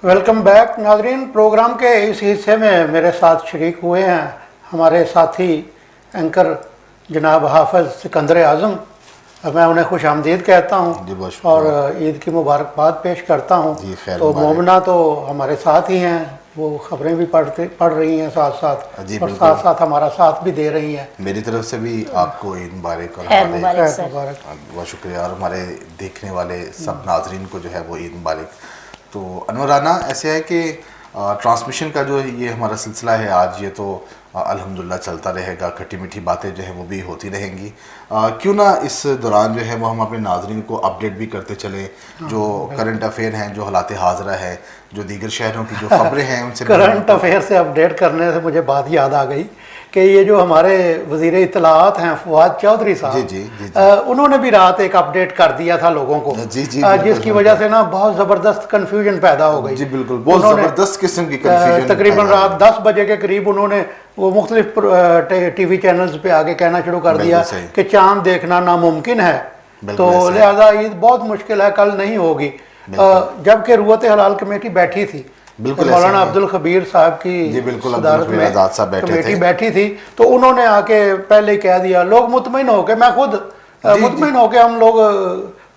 Welcome back नाजरीन। Programme के इस हिस्से में मेरे साथ शरीक हुए हैं हमारे साथी एंकर जनाब हाफिज़ सिकंदर आज़म। मैं उन्हें खुश आमदीद कहता हूँ और ईद की मुबारकबाद पेश करता हूँ। तो मोमना तो हमारे साथ ही हैं, वो खबरें भी पढ़ रही हैं साथ साथ और साथ साथ हमारा साथ भी दे रही हैं। मेरी तरफ से भी आपको ईद मुबारक और बहुत शुक्रिया, और हमारे देखने वाले सब नाजरीन को जो है वो ईद मुबारक। तो अनवर राना, ऐसे है कि ट्रांसमिशन का जो ये हमारा सिलसिला है आज, ये तो अल्हम्दुलिल्लाह चलता रहेगा, खट्टी मीठी बातें जो है वो भी होती रहेंगी। क्यों ना इस दौरान जो है वो हम अपने नाजरीन को अपडेट भी करते चलें, जो करंट अफेयर हैं, जो हालात हाज़रा है, जो दीगर शहरों की जो खबरें हैं उनसे। करंट अफेयर से अपडेट करने से मुझे बात याद आ गई कि ये जो हमारे वज़ीर इत्तलाआत हैं फवाद चौधरी साहब, उन्होंने भी रात एक अपडेट कर दिया था लोगों को, जिसकी वजह से ना बहुत ज़बरदस्त कन्फ्यूजन पैदा हो गई। जी बिल्कुल, बहुत ज़बरदस्त किस्म की कन्फ्यूजन। तकरीबन रात 10 बजे के करीब उन्होंने वो मुख्तलिफ टीवी चैनल्स पे आगे कहना शुरू कर दिया कि चांद देखना नामुमकिन है, तो लिहाजा ईद बहुत मुश्किल है, कल नहीं होगी। जबकि रुअत हलाल कमेटी बैठी थी, मौलाना अब्दुल खबीर साहब की सदारत में कमेटी बैठी थी, तो उन्होंने आके पहले ही कह दिया, लोग मुतमईन होके, मैं खुद मुतमईन होके, हम लोग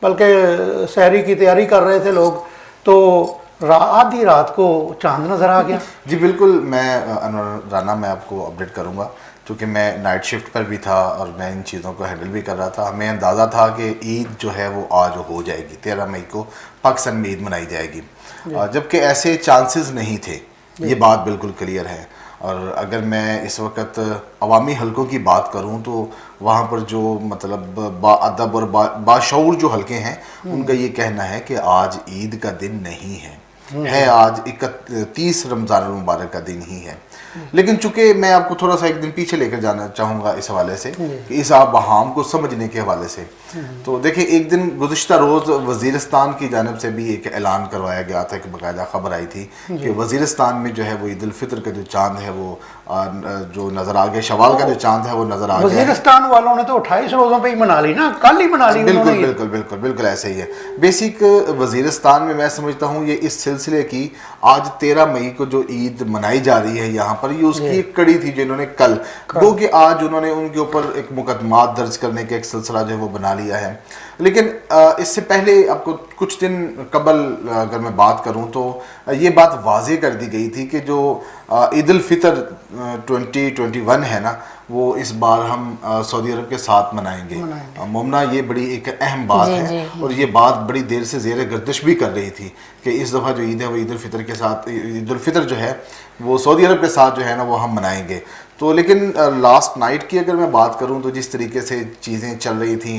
बल्कि सहरी की तैयारी कर रहे थे लोग, तो आधी रात को चांद नजर आ गया। जी बिल्कुल, मैं अनवर राना मैं आपको अपडेट करूंगा, क्योंकि मैं नाइट शिफ्ट पर भी था और मैं इन चीज़ों को हैंडल भी कर रहा था। हमें अंदाज़ा था कि ईद जो है वो आज हो जाएगी, 13 मई को पाकिस्तान में ईद मनाई जाएगी, जबकि ऐसे चांसेस नहीं थे, ये बात बिल्कुल क्लियर है। और अगर मैं इस वक्त अवामी हलकों की बात करूं तो वहाँ पर जो मतलब बाअदब और बाशऊर जो हलके हैं, उनका ये कहना है कि आज ईद का दिन नहीं है, आज 31 रमज़ान मुबारक का दिन ही है। लेकिन चूंकि मैं आपको थोड़ा सा एक दिन पीछे लेकर जाना चाहूँगा इस हवाले से, कि इस आबहम को समझने के हवाले से। तो देखिए, एक दिन गुज़िश्ता रोज़ वज़ीरिस्तान की जानिब से भी एक ऐलान करवाया गया था, कि बाकायदा खबर आई थी कि वज़ीरिस्तान में जो है वो ईद उल फितर का जो चांद है वो जो नज़र आ गया, शवाल का जो चांद है वो नज़र आ गया। वज़ीरिस्तान वालों ने तो 28 रोज़ों पे ही मना ली ना, कल ही मना ली। बिल्कुल बिल्कुल बिल्कुल बिल्कुल ऐसे ही है। बेसिक वज़ीरिस्तान में मैं समझता हूँ ये इस सिलसिले की आज 13 मई को जो ईद मनाई जा रही है यहाँ पर, ये उसकी एक कड़ी थी जो इन्होंने कल, दो कि आज उन्होंने उनके ऊपर एक मुकदमा दर्ज करने का एक सिलसिला जो है वो बना लिया है। लेकिन इससे पहले आपको कुछ दिन कबल अगर मैं बात करूं तो ये बात वाज़ेह कर दी गई थी कि जो ईद उल फितर 2021 है ना, वो इस बार हम सऊदी अरब के साथ मनाएंगे। मोमना, ये बड़ी एक अहम बात है, और ये बात बड़ी देर से ज़ेर गर्दिश भी कर रही थी कि इस दफ़ा जो ईद है वो ईद उल फितर के साथ, ईद उल फितर जो है वो सऊदी अरब के साथ जो है ना वो हम मनाएंगे। तो लेकिन लास्ट नाइट की अगर मैं बात करूं तो जिस तरीके से चीज़ें चल रही थी,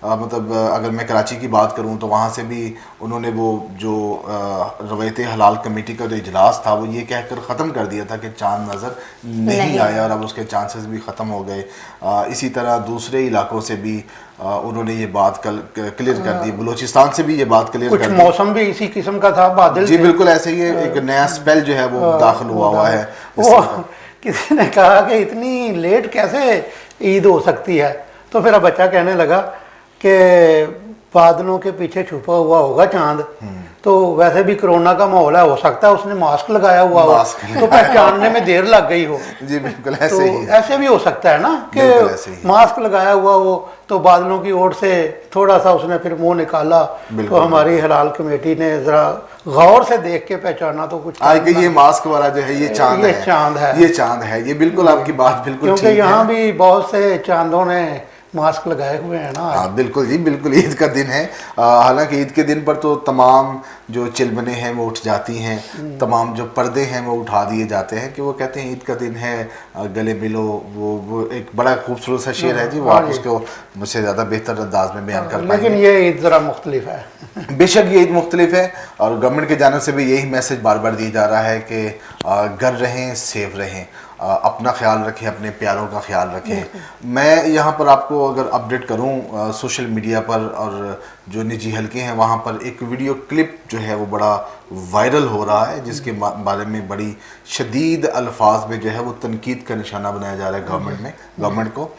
मतलब अगर मैं कराची की बात करूं तो वहाँ से भी उन्होंने वो जो रवायत हलाल कमेटी का जो इजलास था वो ये कहकर ख़त्म कर दिया था कि चांद नज़र नहीं आया, और अब उसके चांसेस भी ख़त्म हो गए। इसी तरह दूसरे इलाकों से भी उन्होंने ये बात कल क्लियर कर दी, बलूचिस्तान से भी ये बात क्लियर कर दी। मौसम भी इसी किस्म का था, बादल। जी बिल्कुल ऐसे ही है, एक नया स्पेल जो है वो दाखिल हुआ है। किसी ने कहा कि इतनी लेट कैसे ईद हो सकती है, तो फिर अब बच्चा कहने लगा कि बादलों के पीछे छुपा हुआ होगा चांद, तो वैसे भी कोरोना का माहौल है, हो सकता है उसने मास्क लगाया हुआ हो तो पहचानने में देर लग गई हो। जी बिल्कुल ऐसे तो ही ऐसे भी हो सकता है ना कि मास्क लगाया हुआ हो तो बादलों की ओर से थोड़ा सा उसने फिर मुंह निकाला, तो हमारी हलाल कमेटी ने जरा गौर से देख के पहचाना तो कुछ ये मास्क वाला जो है ये चांद है, ये चांद है। ये बिल्कुल आपकी बात बिल्कुल, क्योंकि यहाँ भी बहुत से चांदों ने मास्क लगाए हुए हैं ना। हाँ बिल्कुल जी बिल्कुल, ईद का दिन है। हालांकि ईद के दिन पर तो तमाम जो चिलबने हैं वो उठ जाती हैं, तमाम जो पर्दे हैं वो उठा दिए जाते हैं, कि वो कहते हैं ईद का दिन है गले मिलो। वो एक बड़ा खूबसूरत सा शेर है जी, वो आप उसको मुझसे ज़्यादा बेहतर अंदाज में बयान कर पाएंगे। लेकिन ये ईद ज़रा मुख्तलिफ है। बेशक ये ईद मुख्तलिफ है, और गवर्नमेंट की जानिब से भी यही मैसेज बार बार दिया जा रहा है कि घर रहें, सेफ रहें, अपना ख्याल रखें, अपने प्यारों का ख्याल रखें। मैं यहाँ पर आपको अगर अपडेट करूँ सोशल मीडिया पर और जो निजी हलके हैं वहाँ पर एक वीडियो क्लिप जो है वो बड़ा वायरल हो रहा है, जिसके बारे में बड़ी शदीद अल्फाज में जो है वो तनकीद का निशाना बनाया जा रहा है गवर्नमेंट को।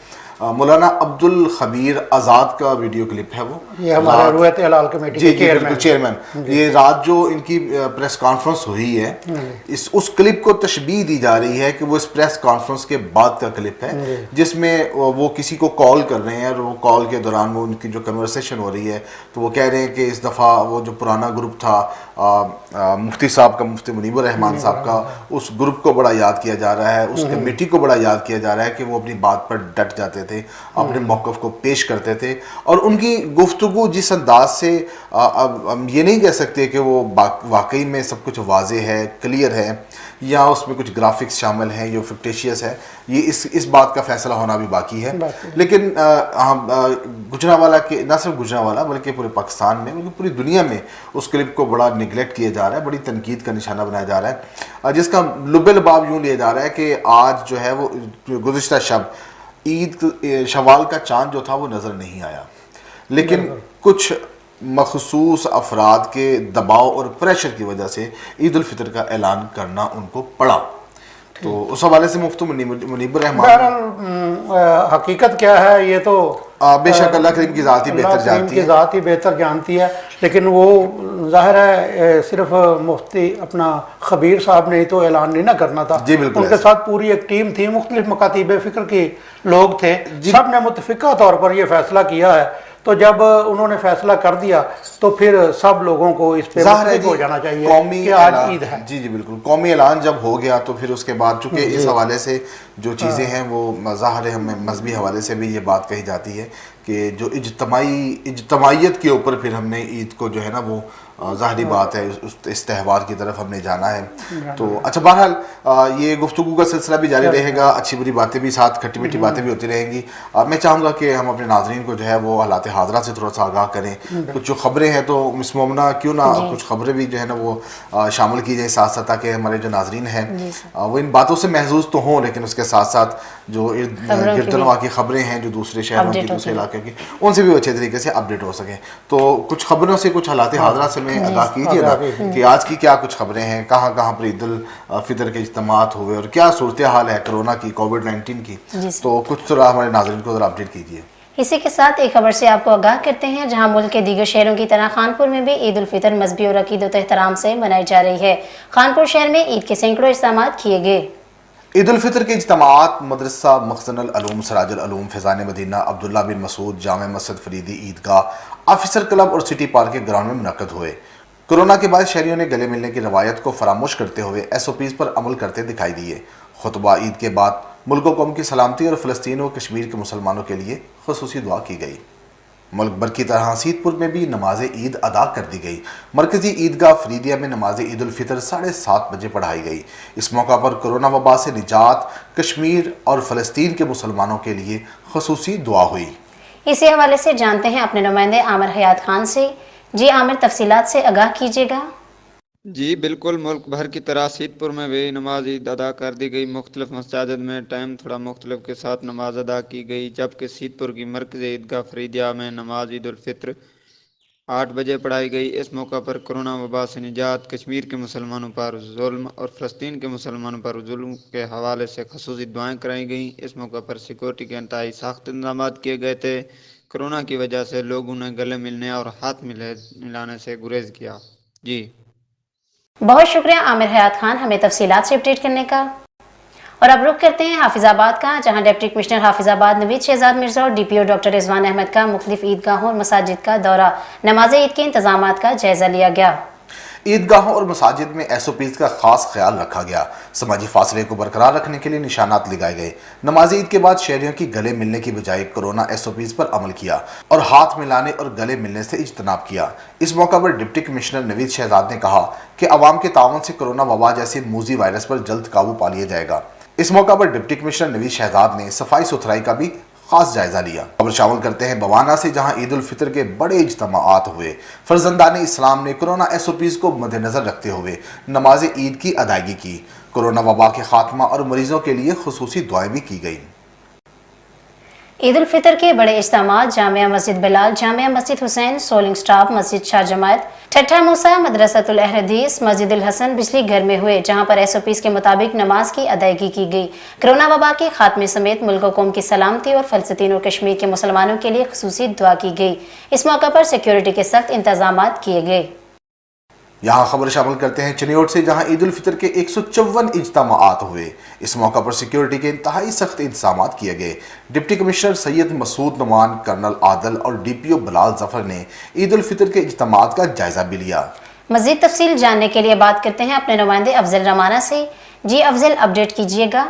مولانا عبد الخبیر آزاد کا ویڈیو کلپ ہے وہ، یہ ہمارے روایت ہلال کمیٹی جی کے جی بالکل چیئرمین، یہ رات جو ان کی پریس کانفرنس ہوئی ہے اس کلپ کو تشبیہ دی جا رہی ہے کہ وہ اس پریس کانفرنس کے بعد کا کلپ ہے جس میں وہ کسی کو کال کر رہے ہیں اور وہ کال کے دوران وہ ان کی جو کنورسیشن ہو رہی ہے تو وہ کہہ رہے ہیں کہ اس دفعہ وہ جو پرانا گروپ تھا مفتی صاحب کا، مفتی منیب الرحمان صاحب کا، اس گروپ کو بڑا یاد کیا جا رہا ہے، اس کمیٹی کو بڑا یاد کیا جا رہا ہے کہ وہ اپنی بات پر ڈٹ جاتے تھے، اپنے موقف کو پیش کرتے تھے، اور ان کی گفتگو جس انداز سے ہم یہ نہیں کہہ سکتے کہ وہ واقعی میں سب کچھ واضح ہے، کلیئر ہے، یا اس میں کچھ گرافکس شامل ہیں یا فکٹیشیس ہے، یہ اس بات کا فیصلہ ہونا بھی باقی ہے۔ لیکن گجرانوالہ کے، نہ صرف گجرانوالہ بلکہ پورے پاکستان میں بلکہ پوری دنیا میں اس کلپ کو بڑا نگلیکٹ کیا جا رہا ہے، بڑی تنقید کا نشانہ بنایا جا رہا ہے، جس کا لب لباب یوں لیا جا رہا ہے کہ آج جو ہے وہ گزشتہ شب عید شوال کا چاند جو تھا وہ نظر نہیں آیا، لیکن کچھ مخصوص افراد کے دباؤ اور پریشر کی وجہ سے عید الفطر کا اعلان کرنا ان کو پڑا۔ تو اس حوالے سے مفتی منیب الرحمان، بہرحال حقیقت کیا ہے یہ تو بے شک اللہ کریم کی ذات ہی بہتر اللہ کریم جانتی کی ہے، ذات ہی بہتر جانتی ہے، لیکن وہ ظاہر ہے صرف مفتی اپنا خبیر صاحب نے ہی تو اعلان نہیں نہ کرنا تھا، جی بالکل ان کے ساتھ پوری ایک ٹیم تھی، مختلف مکاتیب فکر کے لوگ تھے، سب نے متفقہ طور پر یہ فیصلہ کیا ہے، تو جب انہوں نے فیصلہ کر دیا تو پھر سب لوگوں کو اس پہ متفق ہو جانا چاہیے کہ آج عید ہے۔ جی جی بالکل، قومی اعلان جب ہو گیا تو پھر اس کے بعد چونکہ اس حوالے سے جو چیزیں ہیں وہ ظاہر ہے، ہمیں مذہبی حوالے سے بھی یہ بات کہی جاتی ہے کہ جو اجتماعیت کے اوپر پھر ہم نے عید کو جو ہے نا وہ ظاہری بات ہے اس تہوار کی طرف ہم نے جانا ہے۔ تو اچھا بہرحال یہ گفتگو کا سلسلہ بھی جاری رہے گا، اچھی بری باتیں بھی ساتھ، کھٹی میٹھی باتیں بھی ہوتی رہیں گی۔ میں چاہوں گا کہ ہم اپنے ناظرین کو جو ہے وہ حالات حاضرہ سے تھوڑا سا آگاہ کریں، کچھ جو خبریں ہیں تو مس مومنہ کیوں نہ کچھ خبریں بھی جو ہے نا وہ شامل کی جائیں ساتھ ساتھ، تاکہ ہمارے جو ناظرین ہیں وہ ان باتوں سے محظوظ تو ہوں، لیکن اس کے ساتھ ساتھ جو گرد و نواح کی خبریں ہیں جو دوسرے شہروں کی، دوسرے علاقے کی، ان سے بھی اچھے طریقے سے اپڈیٹ ہو سکیں۔ تو کچھ خبروں سے، کچھ حالات حاضرہ سے میں آگاہ کیجیے گا کہ آج کی کیا کچھ خبریں ہیں، کہاں کہاں پر عید الفطر کے اجتماعات ہوئے اور کیا صورتحال ہے کرونا کی، کووڈ-19 کی، تو کچھ تو ہمارے ناظرین کو ذرا اپڈیٹ کیجیے۔ اسی کے ساتھ ایک خبر سے آپ کو آگاہ کرتے ہیں، جہاں ملک کے دیگر شہروں کی طرح خانپور میں بھی عید الفطر مذہبی اور عقیدت و احترام سے منائی جا رہی ہے۔ خانپور شہر میں عید کے سینکڑوں اجتماعات کیے گئے۔ عید الفطر کے اجتماعات مدرسہ مخزن العلوم سراج العلوم فیضان مدینہ عبداللہ بن مسعود جامع مسجد فریدی عیدگاہ آفیسر کلب اور سٹی پارک کے گراؤنڈ میں منعقد ہوئے۔ کورونا کے بعد شہریوں نے گلے ملنے کی روایت کو فراموش کرتے ہوئے ایس او پیز پر عمل کرتے دکھائی دیے۔ خطبہ عید کے بعد ملک و قوم کی سلامتی اور فلسطین و کشمیر کے مسلمانوں کے لیے خصوصی دعا کی گئی۔ ملک بھر کی طرح سیدپور میں بھی نماز عید ادا کر دی گئی۔ مرکزی عیدگاہ فریدیہ میں نماز عید الفطر 7:30 بجے پڑھائی گئی۔ اس موقع پر کورونا وبا سے نجات، کشمیر اور فلسطین کے مسلمانوں کے لیے خصوصی دعا ہوئی۔ اسی حوالے سے جانتے ہیں اپنے نمائندے عامر حیات خان سے۔ جی عامر، تفصیلات سے آگاہ کیجیے گا۔ جی بالکل، ملک بھر کی طرح سیدپور میں بھی نماز عید ادا کر دی گئی۔ مختلف مساجد میں ٹائم تھوڑا مختلف کے ساتھ نماز ادا کی گئی، جبکہ سیدپور کی مرکزی عیدگاہ فریدیہ میں نماز عید الفطر 8 بجے پڑھائی گئی۔ اس موقع پر کورونا وبا سے نجات، کشمیر کے مسلمانوں پر ظلم اور فلسطین کے مسلمانوں پر ظلم کے حوالے سے خصوصی دعائیں کرائی گئیں۔ اس موقع پر سیکورٹی کے انتہائی سخت انتظامات کیے گئے تھے۔ کورونا کی وجہ سے لوگوں نے گلے ملنے اور ہاتھ ملانے سے گریز کیا۔ جی بہت شکریہ عامر حیات خان ہمیں تفصیلات سے اپڈیٹ کرنے کا۔ اور اب رخ کرتے ہیں حافظ آباد کا، جہاں ڈپٹی کمشنر حافظ آباد نوید شہزاد مرزا اور ڈی پی او ڈاکٹر رضوان احمد کا مختلف عیدگاہوں اور مساجد کا دورہ، نماز عید کے انتظامات کا جائزہ لیا گیا۔ عیدگاہوں اور مساجد میں ایس او پیز کا خاص خیال رکھا گیا۔ سماجی فاصلے کو برقرار رکھنے کے لیے نشانات لگائے گئے۔ نماز عید کے بعد شہریوں کی گلے ملنے کی بجائے کورونا ایس او پیز پر عمل کیا اور ہاتھ ملانے اور گلے ملنے سے اجتناب کیا۔ اس موقع پر ڈپٹی کمشنر نوید شہزاد نے کہا کہ عوام کے تعاون سے کورونا وبا جیسے موذی وائرس پر جلد قابو پا لیا جائے گا۔ اس موقع پر ڈپٹی کمشنر نوید شہزاد نے صفائی ستھرائی کا بھی خاص جائزہ لیا۔ خبر شامل کرتے ہیں بوانہ سے، جہاں عید الفطر کے بڑے اجتماعات ہوئے۔ فرزندان اسلام نے کورونا ایس او پیز کو مد نظر رکھتے ہوئے نماز عید کی ادائیگی کی۔ کورونا وبا کے خاتمہ اور مریضوں کے لیے خصوصی دعائیں بھی کی گئیں۔ ईद उल फितर के बड़े इज्तिमात जामिया मस्जिद बिलाल, जामिया मस्जिद हुसैन, सोलिंग स्टाफ, मस्जिद शाह जमात, ठट्ठा मूसा, मदरसतुल अहदीस, मस्जिद उल हसन बिजली घर में हुए, जहां पर SOPs के मुताबिक नमाज की अदायगी की गई। कोरोना वबा के खात्मे समेत मुल्क कौम की सलामती और फ़लस्तीन और कश्मीर के मुसलमानों के लिए खुसूसी दुआ की गई। इस मौके पर सिक्योरिटी के सख्त इंतजाम किए गए। यहाँ खबर शामिल करते हैं चिनियोट से, जहाँ ईद उल फितर के 154 इज्तिमात हुए। इस मौका पर सिक्योरिटी के इंतहाई सख्त इंतजाम किए गए। Deputy commissioner Syed Masood Noman, colonel Adal और DPO बिलाल जफर ने ईद उल फितर के इज्तिमात का जायजा भी लिया। मज़ीद तफसील जानने के लिए बात करते हैं अपने नुमाइंदे अफजल रमाना से। जी अफजल, अपडेट कीजिएगा।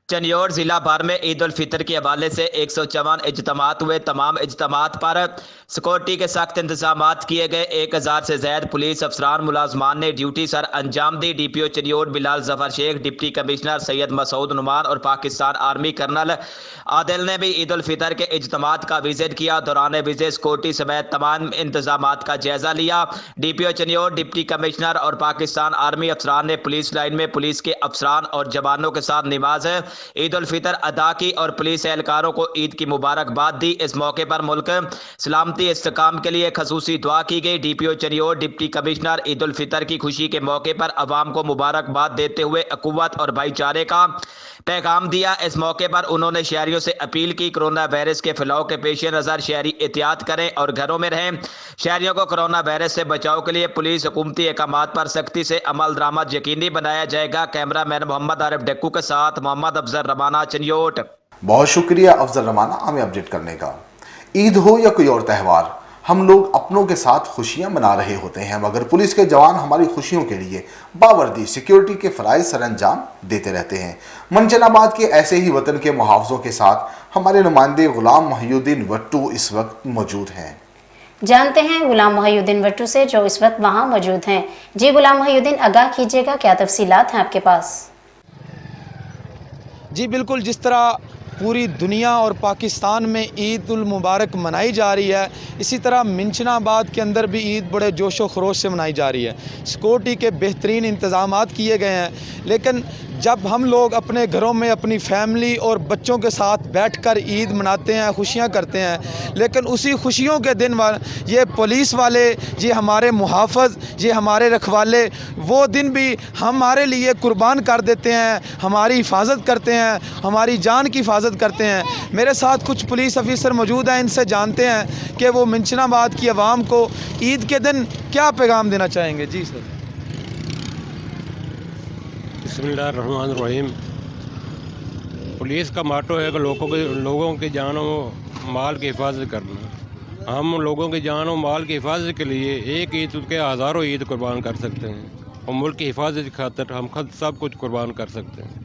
चिनियोट जिला भर में ईद उल फितर के हवाले से 154 इज्तिमात हुए। तमाम इज्तिमात पर सिक्योरिटी के सख्त इंतजाम किए गए। 1000 से ज्यादा पुलिस अफसरान मुलाजमान ने ड्यूटी सर अंजाम दी। DPO Chiniot Bilal Zafar Sheikh, deputy commissioner Syed Masood Noman और पाकिस्तान आर्मी कर्नल आदिल ने भी ईद उल फितर के इज्तिमात का विजिट किया। दौरान विजिट सिक्योरिटी समेत तमाम इंतजाम का जायजा लिया। DPO चिनियोट, डिप्टी कमिश्नर और पाकिस्तान आर्मी अफसरान ने पुलिस लाइन में पुलिस के अफसरान और जवानों के साथ नमाज ईद उल फितर अदा की और पुलिस एहलकारों को ईद की मुबारकबाद दी। इस मौके पर मुल्क सलामती इस्तेकाम के लिए खसूसी दुआ की गई। DPO Chiniot, deputy commissioner Eid ul Fitr की खुशी के मौके पर अवाम को मुबारकबाद देते हुए अकुव्वत और भाईचारे का पैगाम दिया। इस मौके पर उन्होंने शहरियों से अपील की, कोरोना वायरस के फैलाव के पेश नज़र शहरी एहतियात करें और घरों में रहें। शहरियों को कोरोना वायरस से बचाव के लिए पुलिस हुकूमती अहकामात पर सख्ती से अमल दरामद यकीनी बनाया जाएगा। कैमरामैन मोहम्मद आरिफ डक्कू के साथ मोहम्मद अफजल रमाना, चिनियोट। बहुत शुक्रिया अफजल रमाना हमें अपडेट करने का। ईद हो या कोई और त्यौहार, हम लोग अपनों के साथ खुशियां मना रहे होते हैं, मगर पुलिस के जवान हमारी खुशियों के लिए बावर्दी सिक्योरिटी के फ़राइज़ सर अंजाम देते रहते हैं। मंचनाबाद के ऐसे ही वतन के मुहाफ़िज़ों के साथ हमारे नुमाइंदे गुलाम मोहिउद्दीन वट्टू इस वक्त मौजूद हैं। जानते हैं गुलाम मोहिउद्दीन वट्टू से, जो इस वक्त वहाँ मौजूद हैं। जी गुलाम मोहिउद्दीन, आगाह कीजिएगा, क्या तफसीलात हैं आपके पास? जी बिल्कुल, जिस तरह पूरी दुनिया और पाकिस्तान में ईद उल मुबारक मनाई जा रही है, इसी तरह मिंचनाबाद के अंदर भी ईद बड़े जोश व खरोश से मनाई जा रही है। सिक्योरिटी के बेहतरीन इंतज़ाम किए गए हैं, लेकिन जब हम लोग अपने घरों में अपनी फैमिली और बच्चों के साथ बैठकर ईद मनाते हैं, खुशियां करते हैं, लेकिन उसी खुशियों के दिन ये पुलिस वाले, ये हमारे मुहाफ़िज़, ये हमारे रखवाले, वो दिन भी हमारे लिए कुर्बान कर देते हैं, हमारी हिफाजत करते हैं, हमारी जान की हिफाजत करते हैं। मेरे साथ कुछ पुलिस ऑफिसर मौजूद हैं, इनसे जानते हैं कि वो मिंचनाबाद की आवाम को ईद के दिन क्या पैगाम देना चाहेंगे। जी सर। बिस्मिल्लाहिर्रहमानिर्रहीम। पुलिस का माटो है कि लोगों की जान और माल की हिफाजत करना। हम लोगों की जान और माल की हिफाजत के लिए एक ईद के हज़ारों ईद कुर्बान कर सकते हैं और मुल्क की हिफाजत की खातिर हम खुद सब कुछ कुर्बान कर सकते हैं।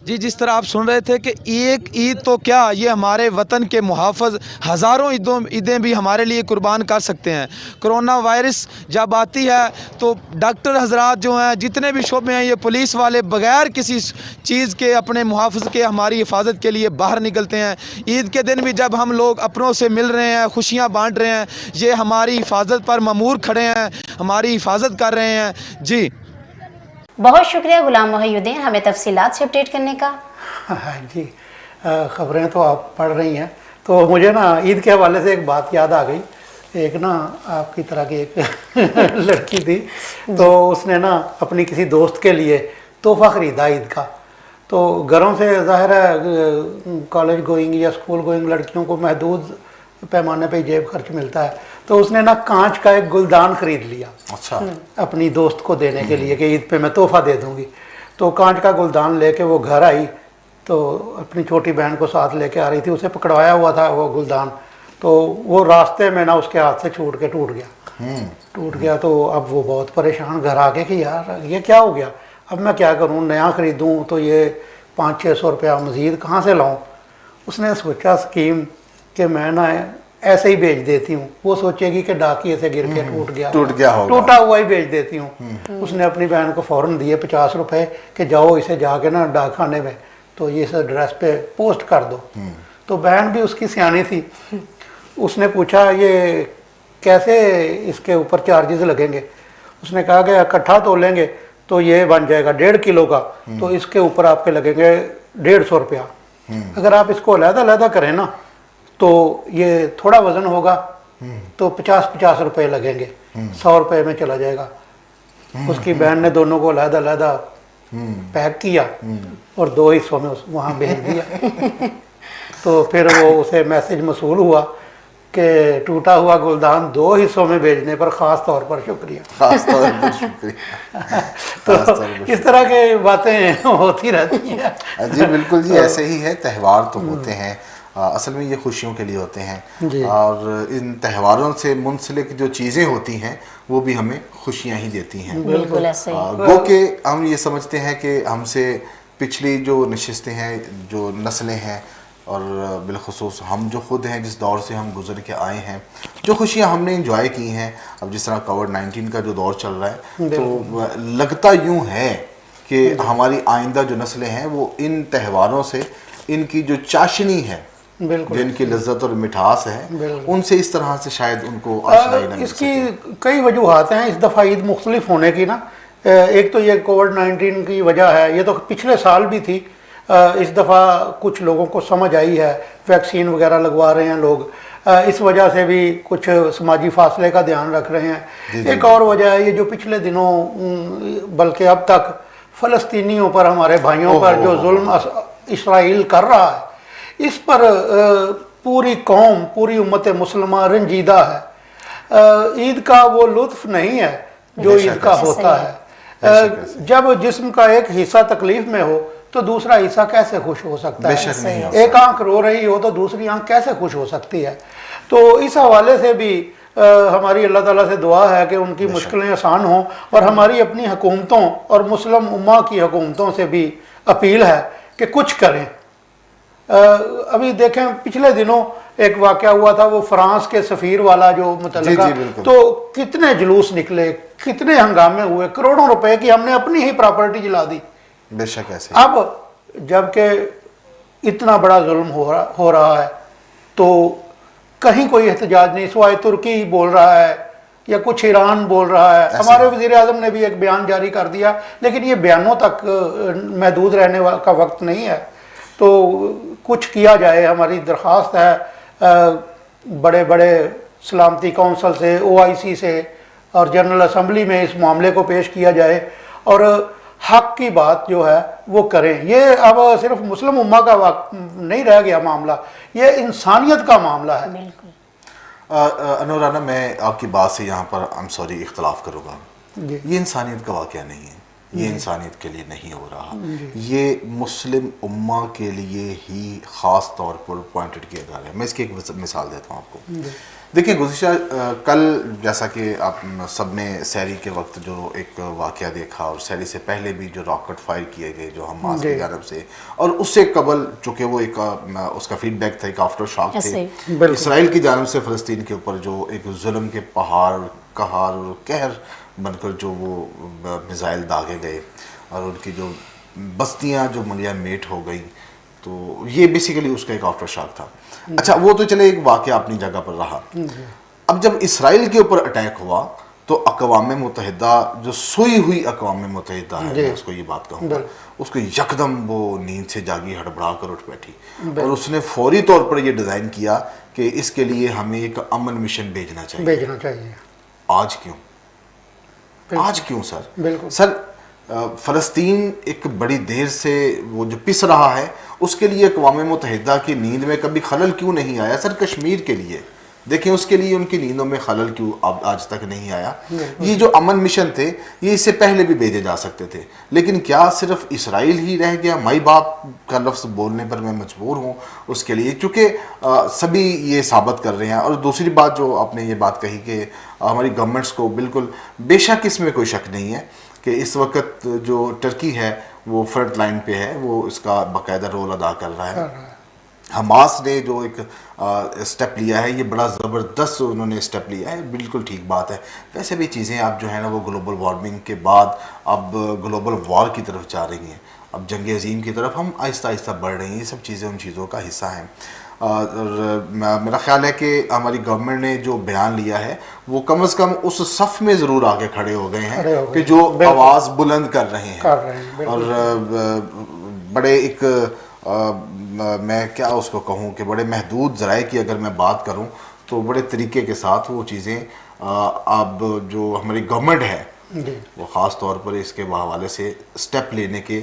जी, जिस तरह आप सुन रहे थे कि एक ईद तो क्या, ये हमारे वतन के मुहाफ़िज़ हज़ारों ईदें भी हमारे लिए कुर्बान कर सकते हैं। कोरोना वायरस जब आती है तो डॉक्टर हजरात जो हैं, जितने भी शोबे हैं, ये पुलिस वाले बग़ैर किसी चीज़ के अपने मुहाफ़िज़ के हमारी हिफाजत के लिए बाहर निकलते हैं। ईद के दिन भी जब हम लोग अपनों से मिल रहे हैं, खुशियाँ बाँट रहे हैं, ये हमारी हिफाजत पर ममूर खड़े हैं, हमारी हिफाजत कर रहे हैं। जी बहुत शुक्रिया गुलाम मोहिउद्दीन, हमें तफसीलात से अपडेट करने का। हाँ जी, ख़बरें तो आप पढ़ रही हैं, तो मुझे ना ईद के हवाले से एक बात याद आ गई। एक ना आपकी तरह की एक लड़की थी, तो उसने ना अपनी किसी दोस्त के लिए तोहफ़ा ख़रीदा ईद का। तो घरों से ज़ाहिर है कॉलेज गोइंग या स्कूल गोइंग लड़कियों को महदूद पैमाने पे जेब खर्च मिलता है, तो उसने ना कांच का एक गुलदान ख़रीद लिया। अच्छा। अपनी दोस्त को देने के लिए कि ईद पे मैं तोहफ़ा दे दूँगी। तो कांच का गुलदान लेके वो घर आई, तो अपनी छोटी बहन को साथ लेके आ रही थी, उसे पकड़वाया हुआ था वो गुलदान, तो वो रास्ते में ना उसके हाथ से छूट गया। टूट गया। तो अब वो बहुत परेशान घर आके कि यार ये क्या हो गया, अब मैं क्या करूँ, नया ख़रीदूँ तो ये 500-600 रुपया मज़ीद कहाँ से लाऊँ। उसने सोचा स्कीम कि मैं ना ऐसे ही बेच देती हूँ। वो सोचेगी कि डाकिए से गिर के टूटा हुआ ही बेच देती हूँ। उसने अपनी बहन को फ़ौरन दिए 50 रुपए कि जाओ इसे जाके ना डाक खाने में तो ये इस एड्रेस पे पोस्ट कर दो। तो बहन भी उसकी सियानी थी, उसने पूछा ये कैसे इसके ऊपर चार्जेस लगेंगे। उसने कहा कि इकट्ठा तोलेंगे तो ये बन जाएगा 1.5 किलो का, तो इसके ऊपर आपके लगेंगे 150 रुपया। अगर आप इसको अलग-अलग करें ना तो ये थोड़ा वजन होगा तो 50-50 रुपए लगेंगे, 100 रुपए में चला जाएगा। उसकी बहन ने दोनों को अलग-अलग पैक किया और 2 हिस्सों में वहाँ भेज दिया। तो फिर वो उसे मैसेज मसूल हुआ कि टूटा हुआ गुलदान 2 हिस्सों में भेजने पर ख़ास तौर पर शुक्रिया। खास तौर पर शुक्रिया। तो इस तरह के बातें होती रहती हैं। जी बिल्कुल जी, ऐसे ही है। त्यौहार तो होते हैं, असल में ये खुशियों के लिए होते हैं, और इन त्योहारों से मुंसलिक जो चीज़ें होती हैं वो भी हमें खुशियाँ ही देती हैं। बिल्कुल ऐसे ही। गो के हम ये समझते हैं कि हमसे पिछली जो नशिस्तें हैं, जो नस्लें हैं, और बिलखुसूस हम जो खुद हैं, जिस दौर से हम गुजर के आए हैं, जो खुशियाँ हमने इंजॉय की हैं, अब जिस तरह कोविड-19 का जो दौर चल रहा है, तो लगता यूँ है कि हमारी आइंदा जो नस्लें हैं वो इन त्योहारों से, इनकी जो चाशनी है, जो इनकी लज्जत और मिठास है, उनसे इस तरह से शायद उनको आशनाई न मिल इसकी सके। कई वजूहात हैं इस दफ़ा ईद मुख्तलिफ होने की ना। एक तो ये कोविड-19 की वजह है, ये तो पिछले साल भी थी। इस दफ़ा कुछ लोगों को समझ आई है, वैक्सीन वगैरह लगवा रहे हैं लोग, इस वजह से भी कुछ समाजी फासले का ध्यान रख रहे हैं। एक और वजह है ये जो पिछले दिनों, बल्कि अब तक फ़लस्तीनियों पर, हमारे भाइयों पर जो जुल्म इसराइल कर रहा है, इस पर पूरी कौम, पूरी उम्मत मुसलमान रंजीदा है। ईद का वो लुत्फ नहीं है जो ईद का होता है। जब जिस्म का एक हिस्सा तकलीफ में हो तो दूसरा हिस्सा कैसे खुश हो सकता है? एक आंख रो रही हो तो दूसरी आंख कैसे खुश हो सकती है? तो इस हवाले से भी हमारी अल्लाह ताला से दुआ है कि उनकी मुश्किलें आसान हों, और हमारी अपनी हुकूमतों और मुस्लिम उम्मा की हुकूमतों से भी अपील है कि कुछ करें। अभी देखें, पिछले दिनों एक वाक़या हुआ था, वो फ्रांस के सफ़ीर वाला जो मुतल्लिका, तो कितने जुलूस निकले, कितने हंगामे हुए, करोड़ों रुपए की हमने अपनी ही प्रॉपर्टी जला दी। बेशक ऐसे। अब जबकि इतना बड़ा जुल्म हो रहा है तो कहीं कोई एहतजाज नहीं, सिवाय तुर्की बोल रहा है या कुछ ईरान बोल रहा है। हमारे वज़ीर आज़म ने भी एक बयान जारी कर दिया, लेकिन ये बयानों तक महदूद रहने का वक्त नहीं है। तो कुछ किया जाए, हमारी दरख्वास्त है बड़े बड़े सलामती कौंसल से, OIC से और जनरल असम्बली में इस मामले को पेश किया जाए और हक की बात जो है वो करें। ये अब सिर्फ मुस्लिम उम्मा का नहीं रह गया मामला, ये इंसानियत का मामला है। अनोराना, मैं आपकी बात से यहाँ पर आई एम सॉरी इख्तलाफ करूँगा। ये इंसानियत का वाक़या नहीं है, ये इंसानियत के लिए नहीं हो रहा, ये मुस्लिम उम्मा के लिए ही ख़ास तौर पर पॉइंटेड किया जा रहा है। मैं इसकी एक मिसाल देता हूँ आपको। देखिए, गुज़िश्ता कल जैसा कि आप सब ने सहरी के वक्त जो एक वाक़या देखा, और सहरी से पहले भी जो रॉकेट फायर किए गए जो हमास की जानब से, और उससे कबल चूँकि वो एक उसका फीडबैक था, एक आफ्टर शॉक थे इसराइल की जानब से फ़लस्तीन के ऊपर जो एक जुल्म के पहाड़, कहर और कहर बनकर जो वो मिसाइल दागे गए और उनकी जो बस्तियां जो मंडिया मेट हो गई, तो ये बेसिकली उसका एक आफ्टर शॉक था। अच्छा, वो तो चले एक वाक़या अपनी जगह पर रहा। अब जब इसराइल के ऊपर अटैक हुआ तो अक़वाम मुत्तहिदा, जो सोई हुई अक़वाम मुत्तहिदा है, मैं उसको ये बात कहूँगा, उसको यकदम वो नींद से जागी, हड़बड़ा कर उठ बैठी और उसने फौरी तौर पर ये डिज़ाइन किया कि इसके लिए हमें एक अमन मिशन भेजना चाहिए। आज क्यों? आज क्यों सर? बिल्कुल सर, फ़लस्तीन एक बड़ी देर से वो जो पिस रहा है, उसके लिए अक़वाम मुत्तहिदा की नींद में कभी खलल क्यों नहीं आया? सर, कश्मीर के लिए देखें, उसके लिए उनकी नींदों में खलल क्यों अब आज तक नहीं आया? ये जो अमन मिशन थे, ये इससे पहले भी भेजे जा सकते थे, लेकिन क्या सिर्फ इसराइल ही रह गया? माई बाप का लफ्ज़ बोलने पर मैं मजबूर हूँ उसके लिए, क्योंकि सभी ये साबित कर रहे हैं। और दूसरी बात जो आपने ये बात कही कि हमारी गवर्नमेंट्स को, बिल्कुल बेशक इसमें कोई शक नहीं है कि इस वक्त जो टर्की है वो फ्रंट लाइन पे है, वो इसका बाकायदा रोल अदा कर रहा है। हमास ने जो एक स्टेप लिया है, ये बड़ा ज़बरदस्त उन्होंने स्टेप लिया है, बिल्कुल ठीक बात है। वैसे भी चीज़ें अब जो है ना, वो ग्लोबल वार्मिंग के बाद अब ग्लोबल वॉर की तरफ जा रही हैं, अब जंग अज़ीम की तरफ हम आहिस्ता आहिस्ता बढ़ रहे हैं। ये सब चीज़ें उन चीज़ों का हिस्सा हैं। और मेरा ख्याल है कि हमारी गवर्नमेंट ने जो बयान लिया है वो कम से कम उस सफ़ में ज़रूर आके खड़े हो गए हैं कि जो आवाज़ बुलंद कर रहे हैं और बड़े एक میں کیا اس کو کہوں کہ بڑے محدود ذرائع کی اگر میں بات کروں تو بڑے طریقے کے ساتھ وہ چیزیں اب جو ہماری گورنمنٹ ہے وہ خاص طور پر اس کے حوالے سے سٹیپ لینے کے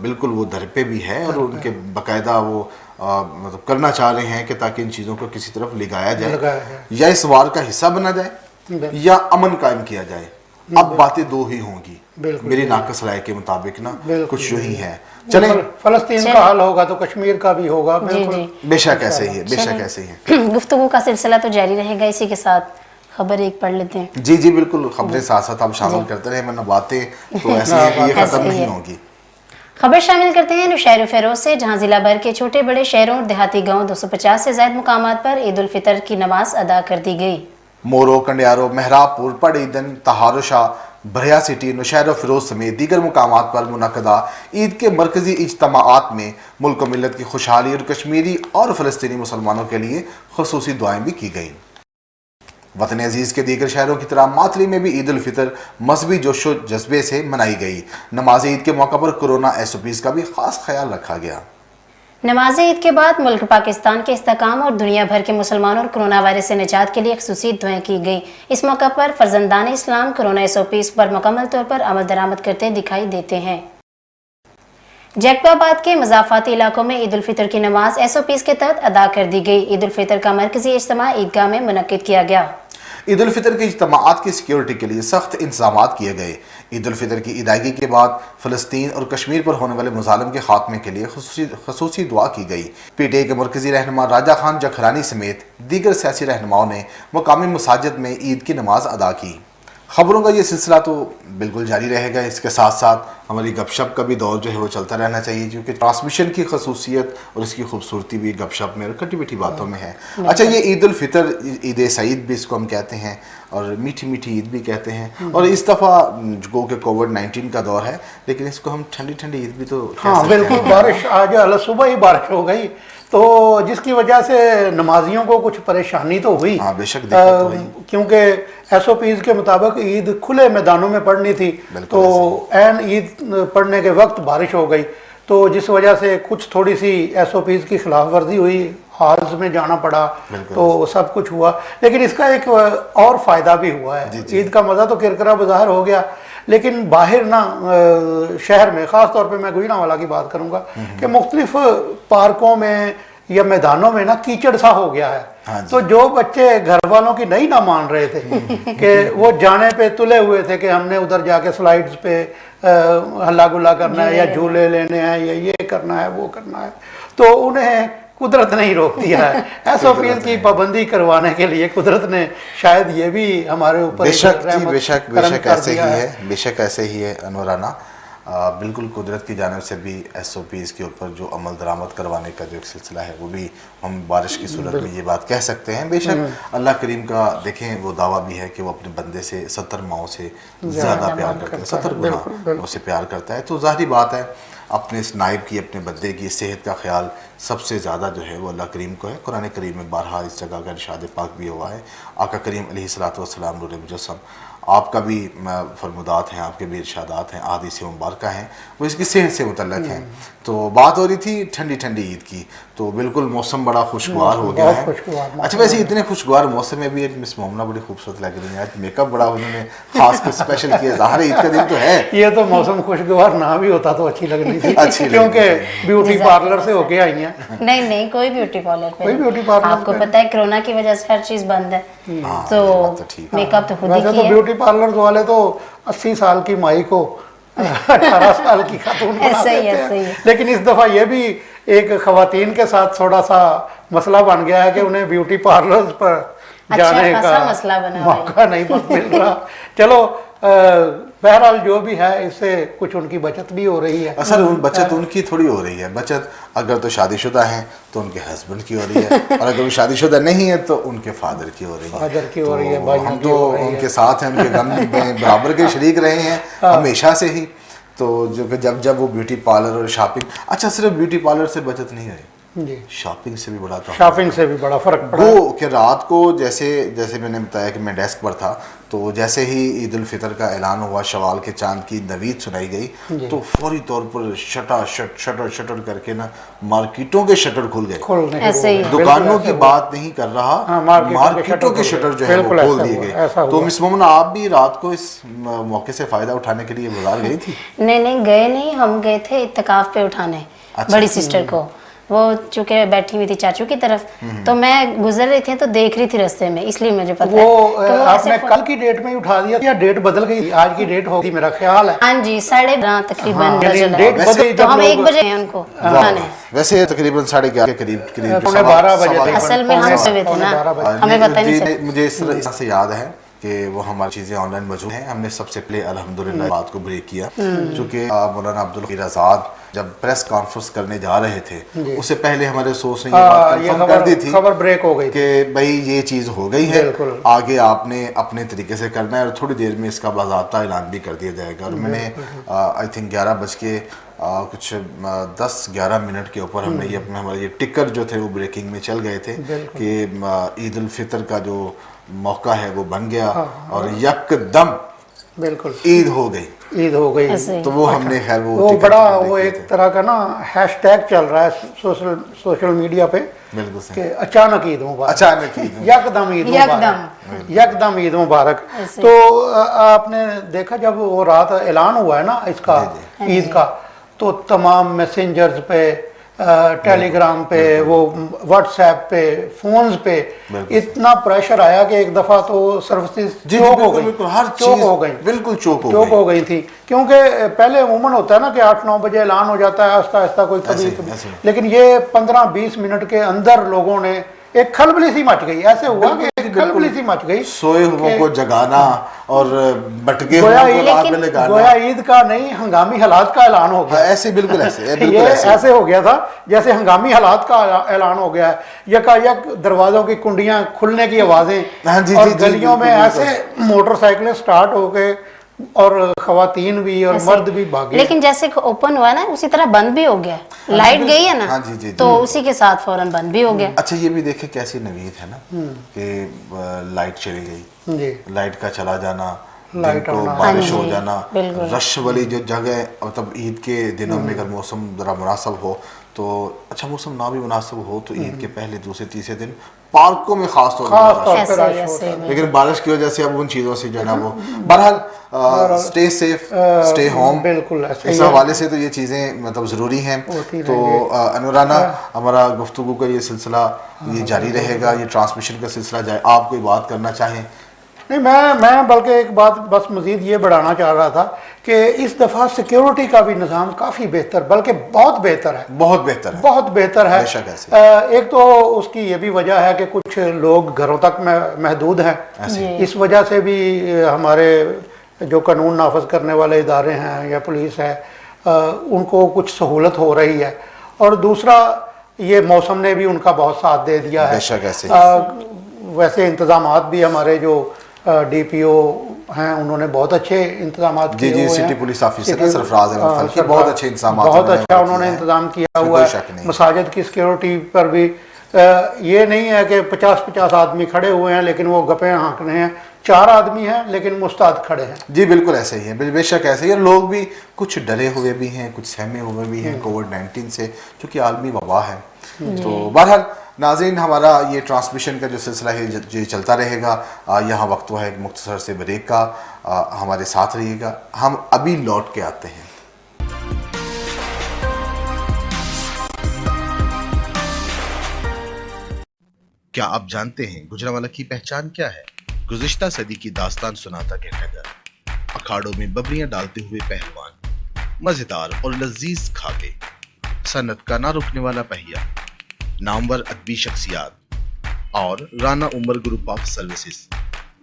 بالکل وہ در پہ بھی ہے، اور ان کے باقاعدہ وہ مطلب کرنا چاہ رہے ہیں کہ تاکہ ان چیزوں کو کسی طرف لگایا جائے، یا اس وار کا حصہ بنا جائے یا امن قائم کیا جائے۔ اب باتیں دو ہی ہوں گی میری ناقص رائے کے مطابق نا، کچھ یوں ہی ہے۔ چلیں فلسطین کا حل ہوگا تو کشمیر کا بھی ہوگا، بالکل بے شک ایسے ہی ہے، بے شک ایسے ہی ہے۔ گفتگو کا سلسلہ تو جاری رہے گا، اسی کے ساتھ خبر ایک پڑھ لیتے ہیں۔ جی جی بالکل، خبریں ساتھ ساتھ آپ شامل کرتے رہے، ورنہ باتیں تو ایسی ہیں کہ یہ ختم نہیں ہوگی۔ خبر شامل کرتے ہیں نوشہر و فیروز سے، جہاں ضلع بھر کے چھوٹے بڑے شہروں اور دیہاتی گاؤں 250 سے زائد مقامات پر عید الفطر کی نماز ادا کر دی گئی۔ مورو، کنڈیارو، مہراب پور، پڑیدن، تہارو شاہ، بریا سٹی، نوشہر و فیروز سمیت دیگر مقامات پر منعقدہ عید کے مرکزی اجتماعات میں ملک و ملت کی خوشحالی اور کشمیری اور فلسطینی مسلمانوں کے لیے خصوصی دعائیں بھی کی گئیں۔ وطن عزیز کے دیگر شہروں کی طرح ماتلی میں بھی عید الفطر مذہبی جوش و جذبے سے منائی گئی۔ نماز عید کے موقع پر کورونا SOPs کا بھی خاص خیال رکھا گیا۔ نماز عید کے بعد ملک پاکستان کے استحکام اور دنیا بھر کے مسلمانوں اور کورونا وائرس سے نجات کے لیے خصوصی دعائیں کی گئی۔ اس موقع پر فرزندان اسلام کورونا SOPs پر مکمل طور پر عمل درآمد کرتے دکھائی دیتے ہیں۔ جیکب آباد کے مضافاتی علاقوں میں عید الفطر کی نماز SOPs کے تحت ادا کر دی گئی۔ عید الفطر کا مرکزی اجتماع عیدگاہ میں منعقد کیا گیا۔ عید الفطر کے اجتماعات کی سیکیورٹی کے لیے سخت انتظامات کیے گئے۔ عید الفطر کی ادائیگی کے بعد فلسطین اور کشمیر پر ہونے والے مظالم کے خاتمے کے لیے خصوصی دعا کی گئی۔ PTI کے مرکزی رہنما راجہ خان جکھرانی سمیت دیگر سیاسی رہنماؤں نے مقامی مساجد میں عید کی نماز ادا کی۔ خبروں کا یہ سلسلہ تو بالکل جاری رہے گا، اس کے ساتھ ساتھ ہماری گپ شپ کا بھی دور جو ہے وہ چلتا رہنا چاہیے، کیونکہ ٹرانسمیشن کی خصوصیت اور اس کی خوبصورتی بھی گپ شپ میں اور کھٹی میٹھی باتوں میں ہے۔ اچھا، یہ عید الفطر، عید سعید بھی اس کو ہم کہتے ہیں اور میٹھی میٹھی عید بھی کہتے ہیں، اور اس دفعہ جو کہ COVID-19 کا دور ہے لیکن اس کو ہم ٹھنڈی ٹھنڈی عید بھی تو کہہ ہاں سکتے ہیں۔ بالکل، بارش آج صبح ہی بارش ہو گئی تو جس کی وجہ سے نمازیوں کو کچھ پریشانی تو ہوئی، ہاں بے شک دقت ہوئی، کیونکہ SOPs کے مطابق عید کھلے میدانوں میں پڑھنی تھی، تو عین عید پڑھنے کے وقت بارش ہو گئی، تو جس وجہ سے کچھ تھوڑی سی SOPs کی خلاف ورزی ہوئی، ہالز میں جانا پڑا، تو سب کچھ ہوا۔ لیکن اس کا ایک اور فائدہ بھی ہوا ہے، عید کا مزہ تو کرکرا بظاہر ہو گیا، لیکن باہر نا شہر میں، خاص طور پہ میں گوجرا والا کی بات کروں گا کہ مختلف پارکوں میں یا میدانوں میں نا کیچڑ سا ہو گیا ہے، تو جو بچے گھر والوں کی نہیں نہ مان رہے تھے کہ وہ جانے پہ تلے ہوئے تھے کہ ہم نے ادھر جا کے سلائیڈز پہ ہلا گلا کرنا ہے یا جھولے لینے ہیں یا یہ کرنا ہے وہ کرنا ہے، تو انہیں قدرت نہیں روک دیا ہے۔ SOPs کی پابندی کروانے کے لیے قدرت نے شاید یہ بھی ہمارے اوپر بے شک جی، بے شک ایسے ہی ہے، بے شک ایسے ہی ہے انورانا۔ بالکل قدرت کی جانب سے بھی SOPs کے اوپر جو عمل درآمد کروانے کا جو ایک سلسلہ ہے وہ بھی ہم بارش کی صورت میں یہ بات کہہ سکتے ہیں۔ بے شک اللہ کریم کا دیکھیں وہ دعویٰ بھی ہے کہ وہ اپنے بندے سے 70 ماؤں سے زیادہ پیار کرتا ہے، 70 گنا اسے پیار کرتا ہے، تو ظاہری بات ہے اپنے اس نائب کی، اپنے بندے کی صحت کا خیال سب سے زیادہ جو ہے وہ اللہ کریم کو ہے۔ قرآن کریم میں بارہا اس جگہ کا ارشاد پاک بھی ہوا ہے، آقا کریم علیہ الصلوۃ والسلام نور مجسم، آپ کا بھی فرمودات ہیں، آپ کے بھی ارشادات ہیں، احادیث مبارکہ ہیں، وہ اس کی صحت سے متعلق ہیں۔ تو بات ہو رہی تھی ٹھنڈی ٹھنڈی عید کی، تو بالکل موسم بڑا خوشگوار ہو گیا ہے۔ اچھا ویسے اتنے خوشگوار موسم میں بھی مس مومنہ بڑی خوبصورت لگ رہی ہیں، آج میک اپ بڑا انہوں نے خاص کر اسپیشل کیا، ظاہر عید کا دن تو ہے۔ یہ تو موسم خوشگوار نہ بھی ہوتا تو اچھی لگنی تھی، کیونکہ بیوٹی پارلر سے ہو کے آئی ہیں۔ نہیں کوئی بیوٹی پارلر پہ، کوئی بیوٹی پارلر، آپ کو پتہ ہے کرونا کی وجہ سے ہر چیز بند ہے، تو میک اپ تو خود ہی ویسے تو بیوٹی پارلر والے تو 80 سال کی مائی کو 18 سال کی خاتون بنا دیتے ہیں، لیکن اس دفعہ یہ بھی ایک خواتین کے ساتھ تھوڑا سا مسئلہ بن گیا ہے کہ انہیں بیوٹی پارلرز پر جانے کا موقع نہیں مل رہا۔ چلو بہرحال جو بھی ہے اس سے کچھ ان کی بچت بھی ہو رہی ہے۔ اصل بچت ان کی تھوڑی ہو رہی ہے، بچت اگر تو شادی شدہ ہیں تو ان کے ہسبینڈ کی ہو رئی ہے، اور اگر وہ شادی شدہ نہیں ہے تو ان کے فادر کی ہو رہی ہے، فادر کی ہو رہی ہے، ہم تو ان کے ساتھ ہیں، ان کے غم میں برابر کے شریک رہے ہیں ہمیشہ سے ہی۔ تو جو کہ جب وہ بیوٹی پارلر اور شاپنگ، اچھا صرف بیوٹی پارلر سے بچت نہیں ہوئی، जी, शॉपिंग से भी बड़ा था। शॉपिंग से भी बड़ा फर्क पड़ा। वो कि रात को जैसे मैंने बताया कि मैं डेस्क पर था, तो जैसे ही ईद उल फितर का ऐलान हुआ, शवाल के चांद की नवीद सुनाई गई, तो फौरी तौर पर शटर करके ना मार्केटों के शटर खुल गए। ऐसे ही दुकानों की बात नहीं कर रहा, मार्केटों के शटर जो है वो खोल दिए गए। तो मिस मोमना, आप भी रात को इस मौके से फायदा उठाने के लिए बाजार गई थी? नहीं गए नहीं, हम गए थे इत्तेकाफ पे उठाने बड़ी सिस्टर को। वो चूंकि बैठी हुई थी चाचू की तरफ, तो मैं गुजर रही थी तो देख रही थी रास्ते में, इसलिए मुझे पता है। वो आपने कल की डेट में ही उठा दिया या डेट बदल गई? आज की डेट होगी मेरा ख्याल है। हाँ जी, 12:30 तकरीबन डेट बदली तो हम 1 बजे उनको उठाने। वैसे तकरीबन 11:30 के करीब 12 बजे असल में हम सुबह थे ना, हमें पता नहीं चला। मुझे इस तरह से याद है कि वो हमारी चीज़ें ऑनलाइन मौजूद हैं। हमने सबसे पहले अल्हम्दुलिल्लाह बात को ब्रेक किया, चूँकि मौलाना अब्दुल कदीर आज़ाद जब प्रेस कॉन्फ्रेंस करने जा रहे थे, उससे पहले हमारे सोर्स ने ये बात कंफर्म कर दी थी, खबर ब्रेक हो गई कि भाई ये चीज़ हो गई है, आगे आपने अपने तरीके से करना है और थोड़ी देर में इसका बाज़ाब्ता ऐलान भी कर दिया जाएगा। और मैंने आई थिंक 11 बज के कुछ 10-11 मिनट के ऊपर हमने ये अपने हमारे ये टिकर जो थे वो ब्रेकिंग में चल गए थे कि ईद उल फितर का जो मौका है वो बन गया और यकदम बिल्कुल ईद हो गई। तो वो हमने खैर वो बड़ा वो एक तरह का ना हैशटैग चल रहा है सोशल मीडिया पे, बिल्कुल सही, कि अचानक ईद मुबारक, अचानक ईद, यकदम ईद मुबारक, यकदम ईद मुबारक। तो आपने देखा जब वो रात ऐलान हुआ है ना इसका ईद का, तो तमाम मैसेंजर्स पे, टेलीग्राम पे, वो व्हाट्सएप पे, फोन्स पे इतना प्रेशर आया कि एक दफ़ा तो सर्विसेज चौक हो गई, हर चीज हो गई, बिल्कुल चौक हो गई थी। क्योंकि पहले अमूमन होता है ना कि 8-9 बजे ऐलान हो जाता है आहिस्ता आहिस्ता, कोई कभी, लेकिन ये 15-20 मिनट के अंदर लोगों ने एक खलबली सी मच गई। ऐसे हुआ कि एक खलबली सी मच गई, सोए हुओं को जगाना और भटके गोया ईद का नहीं, हंगामी हालात का ऐलान हो गया। ऐसे बिल्कुल ऐसे ये ऐसे हो गया था जैसे हंगामी हालात का ऐलान हो गया है। यकायक दरवाजों की कुंडियां खुलने की आवाजें और गलियों में ऐसे मोटरसाइकिलें स्टार्ट हो गए और खवातीन भी और मर्द भी भागे। लेकिन जैसे ओपन हुआ ना उसी तरह बंद भी हो गया, लाइट गई है ना, तो उसी के साथ फौरन बंद भी हो गया। अच्छा, ये भी देखे कैसी नवीद है ना कि लाइट चली गई, लाइट का चला जाना, दिन को बारिश हो जाना, रश वाली जो जगह, मतलब ईद के दिनों में अगर मौसम जरा मुनासिब हो तो अच्छा, मौसम ना भी मुनासिब हो तो ईद के पहले दूसरे तीसरे दिन पार्कों में खास तौर पर, लेकिन बारिश की वजह से अब उन चीज़ों से जो है ना वो, बहरहाल स्टे सेफ स्टे होम, बिल्कुल इस हवाले से तो ये चीज़ें मतलब ज़रूरी हैं। तो अनुराना, हमारा गुफ्तगू का ये सिलसिला ये जारी रहेगा, ये ट्रांसमिशन का सिलसिला जाए। आप कोई बात करना चाहें? नहीं, मैं बल्कि एक बात बस मज़ीद ये बढ़ाना चाह रहा था कि इस दफ़ा सिक्योरिटी का भी निज़ाम काफ़ी बेहतर, बल्कि बहुत बेहतर है, बहुत बेहतर है। एक तो उसकी ये भी वजह है कि कुछ लोग घरों तक महदूद हैं, इस वजह से भी हमारे जो कानून नाफज करने वाले इदारे हैं या पुलिस है उनको कुछ सहूलत हो रही है। और दूसरा ये मौसम ने भी उनका बहुत साथ दे दिया है। वैसे इंतज़ामात भी हमारे जो DPO हैं उन्होंने बहुत अच्छे इंतजाम किए हुए हैं। City police officer Sarfaraz Ahmed Falki बहुत अच्छे इंतजाम, बहुत अच्छा उन्होंने इंतजाम किया हुआ है। मसाजिद की सिक्योरिटी पर भी ये नहीं है कि 50-50 आदमी खड़े हुए हैं लेकिन वो गप्पे हाँक रहे हैं, 4 आदमी हैं लेकिन मुस्ताद खड़े हैं। जी बिल्कुल ऐसे ही है, बेशक ऐसे ही है। लोग भी कुछ डरे हुए भी हैं, कुछ सहमे हुए भी हैं कोविड-19 से, क्योंकि आलमी वबा है। तो बहरहाल नाज़रीन, हमारा ये ट्रांसमिशन का जो सिलसिला है ये चलता रहेगा। यहाँ वक्त हुआ है एक मुख्तसर से ब्रेक का, हमारे साथ रहिएगा, हम अभी लौट के आते हैं। क्या आप जानते हैं गुजरांवाला की पहचान क्या है? गुज़िश्ता सदी की दास्तान सुनाता कहकर, अखाड़ों में बबरियां डालते हुए पहलवान, मजेदार और लजीज खाबे, सनत का ना रुकने वाला पहिया, नामवर अदबी शख्सियात और Rana Umar group of services,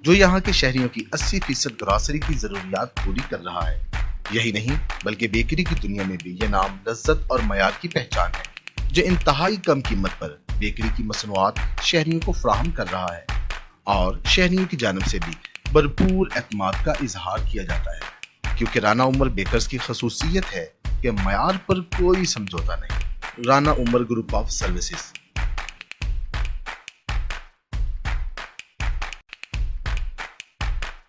जो यहाँ के शहरियों की 80% ग्रॉसरी की जरूरियात पूरी कर रहा है। यही नहीं बल्कि बेकरी की दुनिया में भी ये नाम लज्जत और मयार की पहचान है, जो इंतहाई कम कीमत पर बेकरी की मसनूआत शहरियों को फराहम कर रहा है और शहरियों की जानिब से भी भरपूर एतमाद का इजहार किया जाता है, क्योंकि राना उमर बेकर्स की खसूसियत है कि मयार पर कोई समझौता नहीं, Rana Umar group of services.